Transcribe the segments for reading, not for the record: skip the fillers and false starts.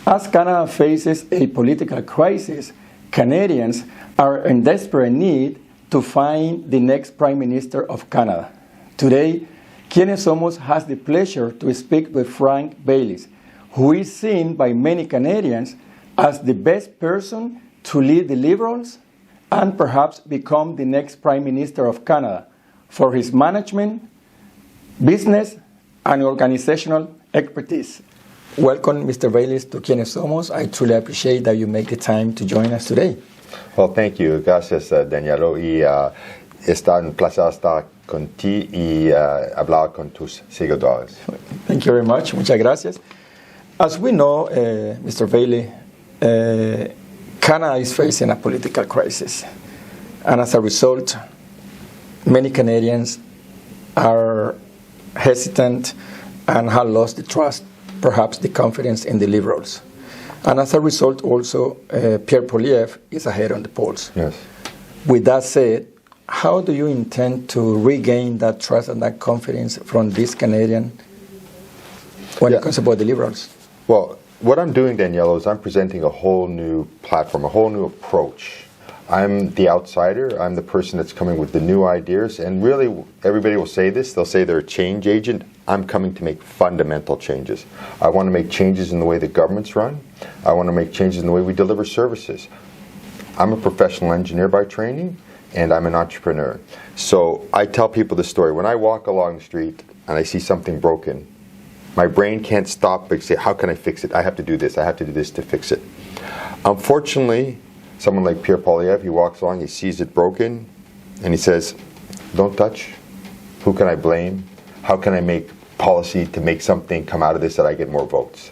As Canada faces a political crisis, Canadians are in desperate need to find the next Prime Minister of Canada. Today, Quienes Somos has the pleasure to speak with Frank Baylis, who is seen by many Canadians as the best person to lead the Liberals and perhaps become the next Prime Minister of Canada for his management, business, and organizational expertise. Welcome, Mr. Baylis, to Quienes Somos. I truly appreciate that you make the time to join us today. Well, thank you. Gracias, Danielo. Y está un placer estar contigo y hablar con tus seguidores. Thank you very much. Muchas gracias. As we know, Mr. Baylis, Canada is facing a political crisis. And as a result, many Canadians are hesitant and have lost the trust, perhaps the confidence in the Liberals. And as a result, also, Pierre Poilievre is ahead on the polls. Yes. With that said, how do you intend to regain that trust and that confidence from this Canadian when it comes about the Liberals? Well, what I'm doing, Danielo, is I'm presenting a whole new platform, a whole new approach. I'm the outsider. I'm the person that's coming with the new ideas. And really, everybody will say this. They'll say they're a change agent. I'm coming to make fundamental changes. I want to make changes in the way that governments run. I want to make changes in the way we deliver services. I'm a professional engineer by training, and I'm an entrepreneur. So I tell people this story. When I walk along the street and I see something broken, my brain can't stop but say, how can I fix it? I have to do this. I have to do this to fix it. Unfortunately, someone like Pierre Poilievre, he walks along, he sees it broken, and he says, don't touch. Who can I blame? How can I make policy to make something come out of this that I get more votes?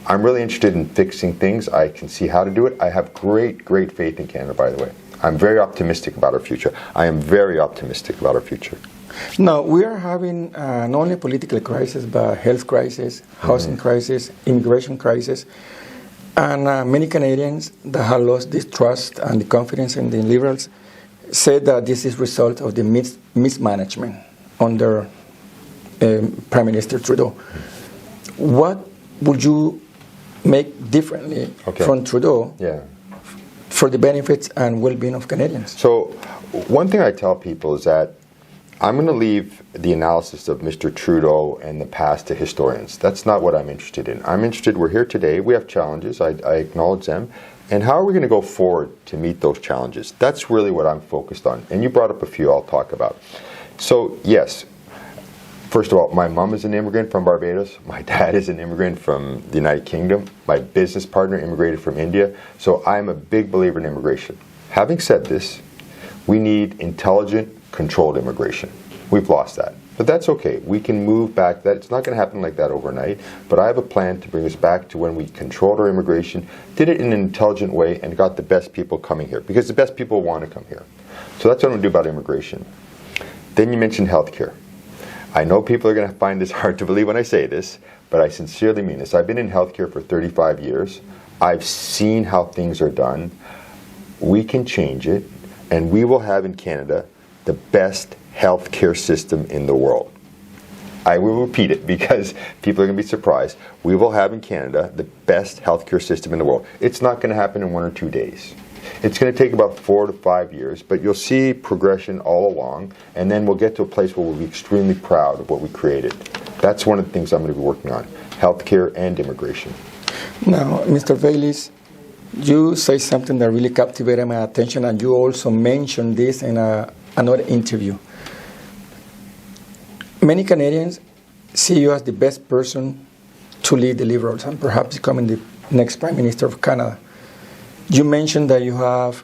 I'm really interested in fixing things. I can see how to do it. I have great faith in Canada, by the way. I'm very optimistic about our future. I am very optimistic about our future. Now, we are having not only a political crisis, but a health crisis, housing crisis, immigration crisis. And many Canadians that have lost this trust and the confidence in the Liberals say that this is a result of the mismanagement under Prime Minister Trudeau. What would you make differently from Trudeau for the benefits and well-being of Canadians? So one thing I tell people is that I'm going to leave the analysis of Mr. Trudeau and the past to historians. That's not what I'm interested in. I'm interested, we're here today, we have challenges, I acknowledge them, and how are we going to go forward to meet those challenges? That's really what I'm focused on. And you brought up a few I'll talk about. So, yes, first of all, my mom is an immigrant from Barbados. My dad is an immigrant from the United Kingdom. My business partner immigrated from India. So I'm a big believer in immigration. Having said this, we need intelligent, controlled immigration. We've lost that. But that's okay. We can move back. It's not going to happen like that overnight. But I have a plan to bring us back to when we controlled our immigration, did it in an intelligent way, and got the best people coming here. Because the best people want to come here. So that's what I'm going to do about immigration. Then you mentioned healthcare. I know people are going to find this hard to believe when I say this, but I sincerely mean this. I've been in healthcare for 35 years. I've seen how things are done. We can change it, and we will have in Canada the best healthcare system in the world. I will repeat it because people are going to be surprised. We will have in Canada the best healthcare system in the world. It's not going to happen in 1 or 2 days. It's going to take about 4 to 5 years, but you'll see progression all along, and then we'll get to a place where we'll be extremely proud of what we created. That's one of the things I'm going to be working on, healthcare and immigration. Now, Mr. Baylis, you say something that really captivated my attention, and you also mentioned this in another interview. Many Canadians see you as the best person to lead the Liberals and perhaps becoming the next Prime Minister of Canada. You mentioned that you have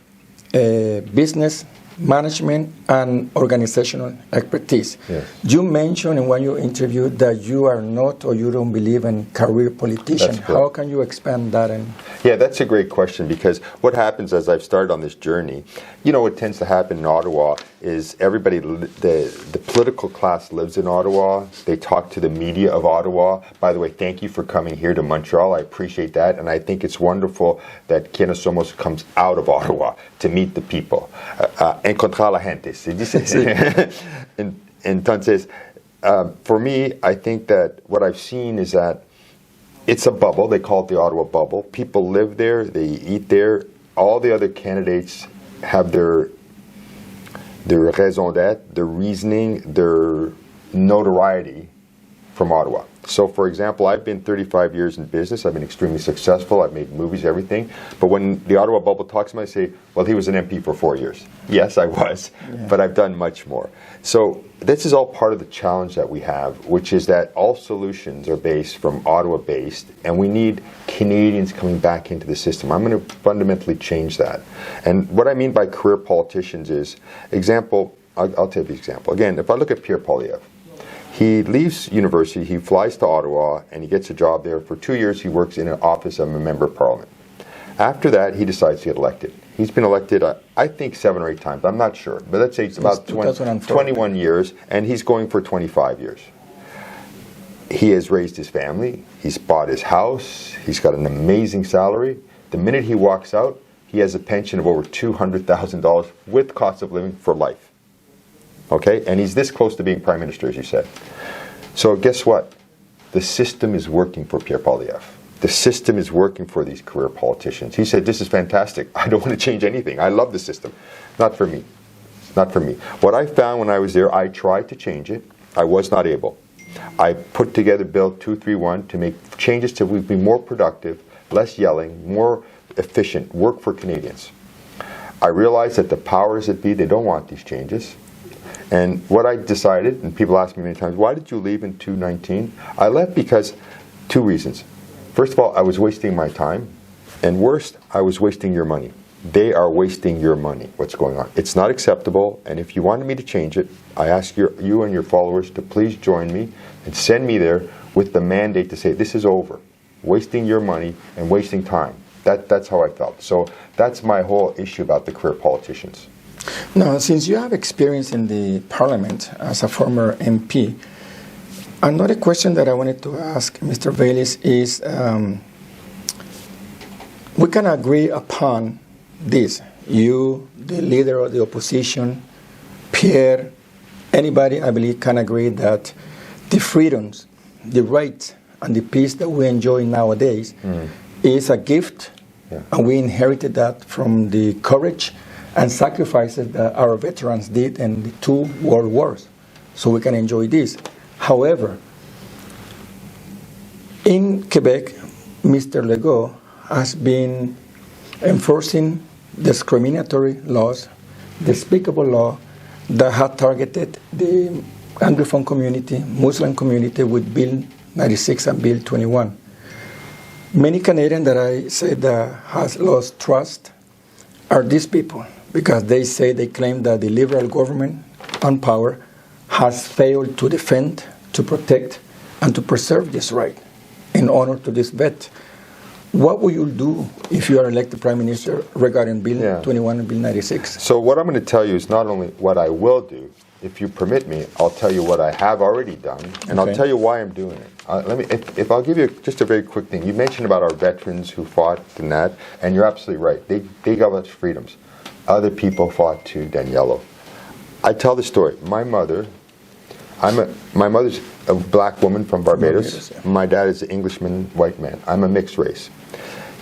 business, management, and organizational expertise. Yes. You mentioned in one of your interviews that you are not or you don't believe in career politician. How can you expand that? Yeah, that's a great question, because what happens as I've started on this journey, what tends to happen in Ottawa is everybody, the political class lives in Ottawa. They talk to the media of Ottawa. By the way, thank you for coming here to Montreal. I appreciate that. And I think it's wonderful that Quienes Somos comes out of Ottawa to meet the people. Encontrar la gente. Entonces, for me, I think that what I've seen is that it's a bubble. They call it the Ottawa bubble. People live there. They eat there. All the other candidates have their raison d'être, their reasoning, their notoriety from Ottawa. So, for example, I've been 35 years in business. I've been extremely successful. I've made movies, everything. But when the Ottawa bubble talks to me, I say, well, he was an MP for 4 years. Yes, I was, but I've done much more. So this is all part of the challenge that we have, which is that all solutions are based from Ottawa-based, and we need Canadians coming back into the system. I'm going to fundamentally change that. And what I mean by career politicians is, example, I'll take the example. Again, if I look at Pierre Poilievre, he leaves university, he flies to Ottawa, and he gets a job there. For 2 years, he works in an office of a member of Parliament. After that, he decides to get elected. He's been elected, I think, 7 or 8 times. I'm not sure. But let's say it's about 21 years, and he's going for 25 years. He has raised his family. He's bought his house. He's got an amazing salary. The minute he walks out, he has a pension of over $200,000 with cost of living for life. Okay? And he's this close to being Prime Minister, as you said. So guess what? The system is working for Pierre Poilievre. The system is working for these career politicians. He said, this is fantastic. I don't want to change anything. I love the system. Not for me. Not for me. What I found when I was there, I tried to change it. I was not able. I put together Bill 231 to make changes to be more productive, less yelling, more efficient, work for Canadians. I realized that the powers that be, they don't want these changes. And what I decided, and people ask me many times, why did you leave in 2019? I left because 2 reasons. First of all, I was wasting my time. And worst, I was wasting your money. They are wasting your money, what's going on. It's not acceptable. And if you wanted me to change it, I ask you and your followers to please join me and send me there with the mandate to say, this is over. Wasting your money and wasting time. That's how I felt. So that's my whole issue about the career politicians. Now, since you have experience in the Parliament as a former MP, another question that I wanted to ask Mr. Baylis is, we can agree upon this. You, the leader of the opposition, Pierre, anybody, I believe, can agree that the freedoms, the rights, and the peace that we enjoy nowadays is a gift, and we inherited that from the courage and sacrifices that our veterans did in the 2 world wars, so we can enjoy this. However, in Quebec, Mr. Legault has been enforcing discriminatory laws, despicable law that have targeted the Anglophone community, Muslim community with Bill 96 and Bill 21. Many Canadians that I say that has lost trust are these people, because they claim that the Liberal government on power has failed to defend, to protect, and to preserve this right in honor to this vet. What will you do if you are elected Prime Minister regarding Bill 21 and Bill 96? So what I'm going to tell you is not only what I will do. If you permit me, I'll tell you what I have already done, and I'll tell you why I'm doing it. If I'll give you just a very quick thing. You mentioned about our veterans who fought in that, and you're absolutely right. They gave us freedoms. Other people fought too, Daniello. I tell the story. My mother's a black woman from Barbados. My dad is an Englishman, white man. I'm a mixed race.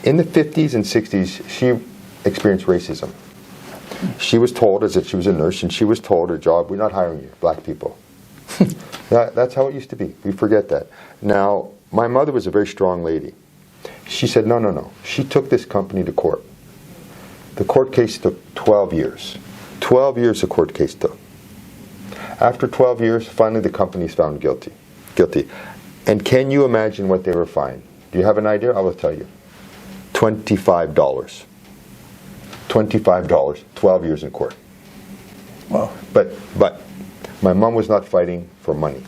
In the 50s and 60s, she experienced racism. She was told, as if she was a nurse, and she was told her job, we're not hiring you, black people. That's how it used to be. We forget that. Now, my mother was a very strong lady. She said, no. She took this company to court. The court case took 12 years. 12 years the court case took. After 12 years, finally the company is found guilty. And can you imagine what they were fined? Do you have an idea? I will tell you. $25. $25, 12 years in court. Wow. But my mom was not fighting for money.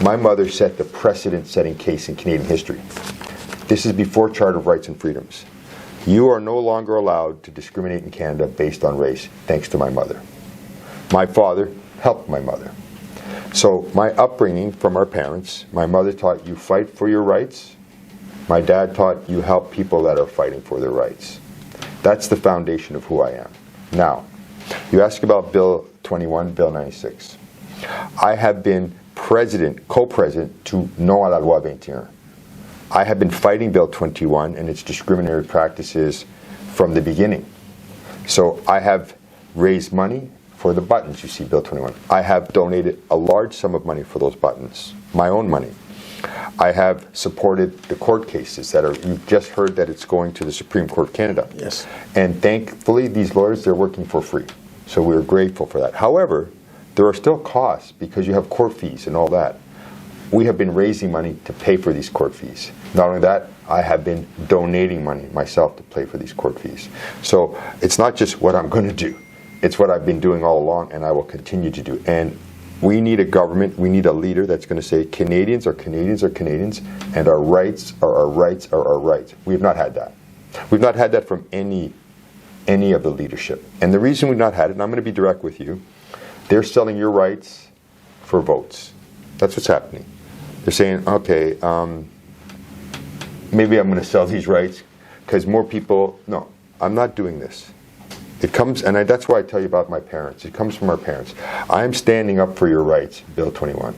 My mother set the precedent-setting case in Canadian history. This is before Charter of Rights and Freedoms. You are no longer allowed to discriminate in Canada based on race, thanks to my mother. My father helped my mother. So my upbringing from our parents, my mother taught you fight for your rights. My dad taught you help people that are fighting for their rights. That's the foundation of who I am. Now, you ask about Bill 21, Bill 96. I have been president, co-president to Non à la Loi 21. I have been fighting Bill 21 and its discriminatory practices from the beginning. So I have raised money for the buttons you see Bill 21. I have donated a large sum of money for those buttons, my own money. I have supported the court cases that are, you've just heard that it's going to the Supreme Court of Canada. Yes. And thankfully, these lawyers, they're working for free. So we're grateful for that. However, there are still costs because you have court fees and all that. We have been raising money to pay for these court fees. Not only that, I have been donating money myself to pay for these court fees. So it's not just what I'm going to do. It's what I've been doing all along, and I will continue to do. And we need a government, we need a leader that's going to say Canadians are Canadians are Canadians, and our rights are our rights are our rights. We have not had that. We've not had that from any of the leadership. And the reason we've not had it, and I'm going to be direct with you, they're selling your rights for votes. That's what's happening. They're saying, okay, maybe I'm going to sell these rights because more people, no, I'm not doing this. It comes, and that's why I tell you about my parents. It comes from our parents. I'm standing up for your rights, Bill 21.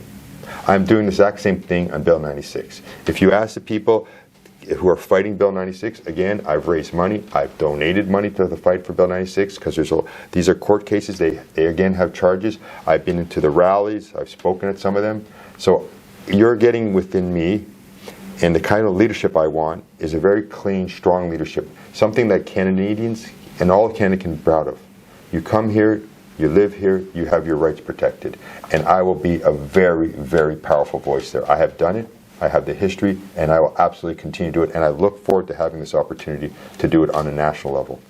I'm doing the exact same thing on Bill 96. If you ask the people who are fighting Bill 96, again, I've raised money. I've donated money to the fight for Bill 96 because these are court cases. They again have charges. I've been into the rallies. I've spoken at some of them. So you're getting within me, and the kind of leadership I want is a very clean, strong leadership, something that Canadians and all Canada can be proud of. You come here, you live here, you have your rights protected. And I will be a very, very powerful voice there. I have done it, I have the history, and I will absolutely continue to do it. And I look forward to having this opportunity to do it on a national level.